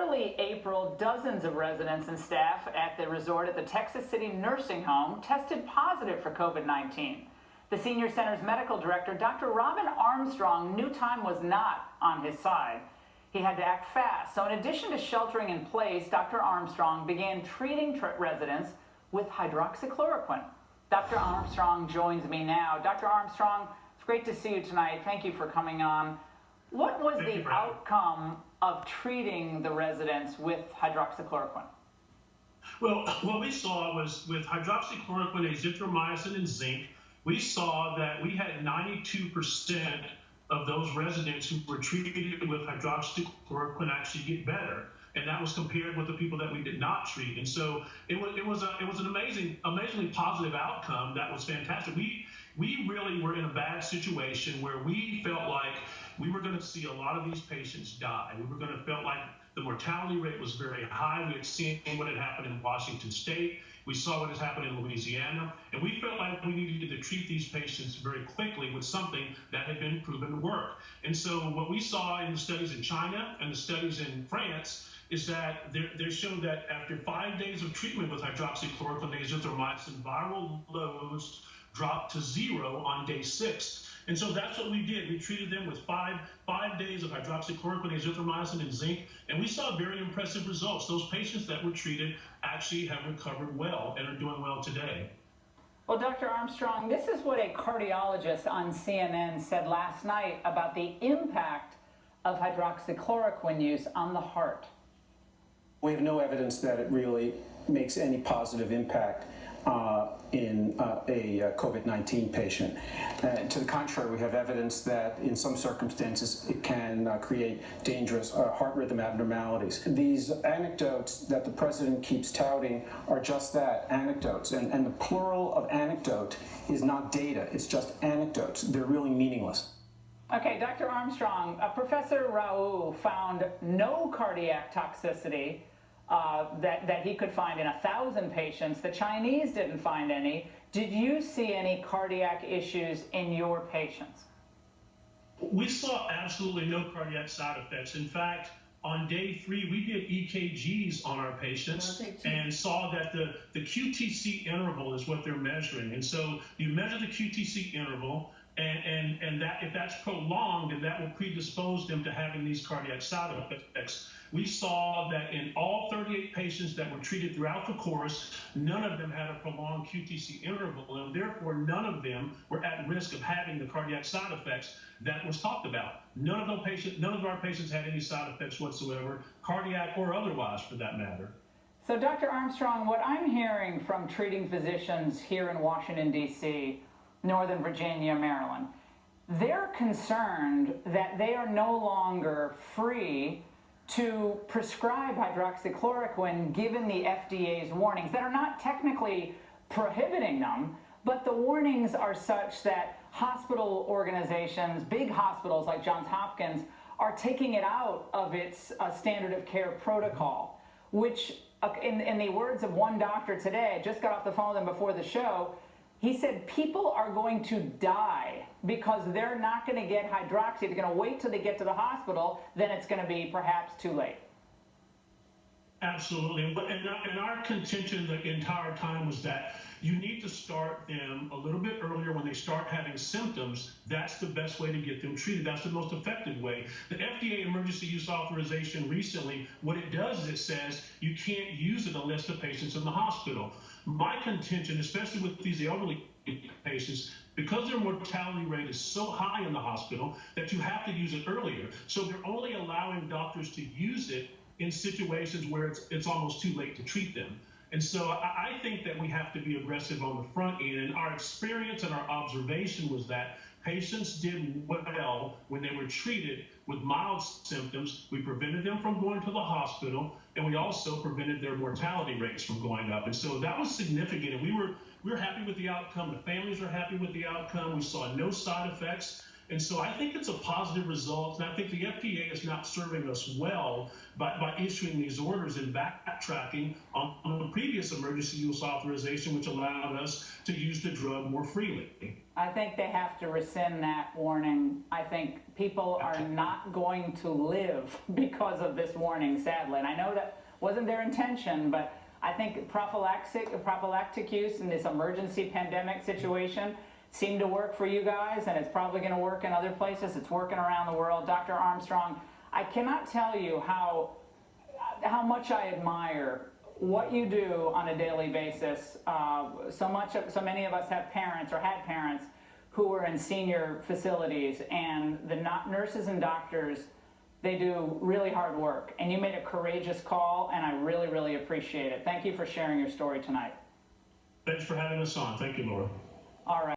early April, dozens of residents and staff at the resort at the Texas City Nursing Home tested positive for COVID-19. The Senior Center's medical director, Dr. Robin Armstrong, knew time was not on his side. He had to act fast. So in addition to sheltering in place, Dr. Armstrong began treating residents with hydroxychloroquine. Dr. Armstrong joins me now. Dr. Armstrong, it's great to see you tonight. Thank you for coming on. What was the outcome of treating the residents with hydroxychloroquine? Well, what we saw was with hydroxychloroquine, azithromycin, and zinc, we saw that we had 92% of those residents who were treated with hydroxychloroquine actually get better. And that was compared with the people that we did not treat. And so it was an amazingly positive outcome. That was fantastic. We really were in a bad situation where we felt like we were going to see a lot of these patients die. We were going to felt like the mortality rate was very high. We had seen what had happened in Washington State. We saw what has happened in Louisiana. And we felt like we needed to treat these patients very quickly with something that had been proven to work. And so what we saw in the studies in China and the studies in France is that they showed that after 5 days of treatment with hydroxychloroquine, azithromycin, viral loads dropped to 0 on day 6. And so that's what we did. We treated them with five days of hydroxychloroquine, azithromycin, and zinc, and we saw very impressive results. Those patients that were treated actually have recovered well and are doing well today. Well, Dr. Armstrong, this is what a cardiologist on CNN said last night about the impact of hydroxychloroquine use on the heart. We have no evidence that it really makes any positive impact in a COVID-19 patient. To the contrary, we have evidence that in some circumstances it can create dangerous heart rhythm abnormalities. These anecdotes that the president keeps touting are just that, anecdotes. And the plural of anecdote is not data, it's just anecdotes. They're really meaningless. Okay, Dr. Armstrong, Professor Rao found no cardiac toxicity that he could find in 1,000 patients. The Chinese didn't find any. Did you see any cardiac issues in your patients? We saw absolutely no cardiac side effects. In fact, on day 3, we did EKGs on our patients and saw that the QTC interval is what they're measuring. And so you measure the QTC interval, and that if that's prolonged, then that will predispose them to having these cardiac side effects. We saw that in all 38 patients that were treated throughout the course, none of them had a prolonged QTC interval, and therefore none of them were at risk of having the cardiac side effects that was talked about. None of our patients had any side effects whatsoever, cardiac or otherwise for that matter. So Dr. Armstrong, what I'm hearing from treating physicians here in Washington, D.C., Northern Virginia, Maryland, they're concerned that they are no longer free to prescribe hydroxychloroquine given the FDA's warnings that are not technically prohibiting them, but the warnings are such that hospital organizations, big hospitals like Johns Hopkins, are taking it out of its standard of care protocol, which in the words of one doctor today, I just got off the phone with him before the show, he said people are going to die because they're not going to get hydroxy. They're going to wait till they get to the hospital, then it's going to be perhaps too late. Absolutely. And our contention the entire time was that you need to start them a little bit earlier when they start having symptoms. That's the best way to get them treated. That's the most effective way. The FDA emergency use authorization recently, what it does is it says you can't use it unless the patient's in the hospital. My contention, especially with these elderly patients, because their mortality rate is so high in the hospital that you have to use it earlier. So they're only allowing doctors to use it in situations where it's almost too late to treat them. And so I think that we have to be aggressive on the front end. And our experience and our observation was that patients did well when they were treated with mild symptoms. We prevented them from going to the hospital, and we also prevented their mortality rates from going up. And so that was significant. And we were happy with the outcome. The families are happy with the outcome. We saw no side effects. And so I think it's a positive result, and I think the FDA is not serving us well by issuing these orders and backtracking on the previous emergency use authorization, which allowed us to use the drug more freely. I think they have to rescind that warning. I think people are not going to live because of this warning, sadly. And I know that wasn't their intention, but I think prophylactic use in this emergency pandemic situation seemed to work for you guys, and it's probably going to work in other places. It's working around the world. Dr. Armstrong, I cannot tell you how much I admire what you do on a daily basis. So many of us have parents or had parents who are in senior facilities, and the nurses and doctors, they do really hard work. And you made a courageous call, and I really, really appreciate it. Thank you for sharing your story tonight. Thanks for having us on. Thank you, Laura. All right.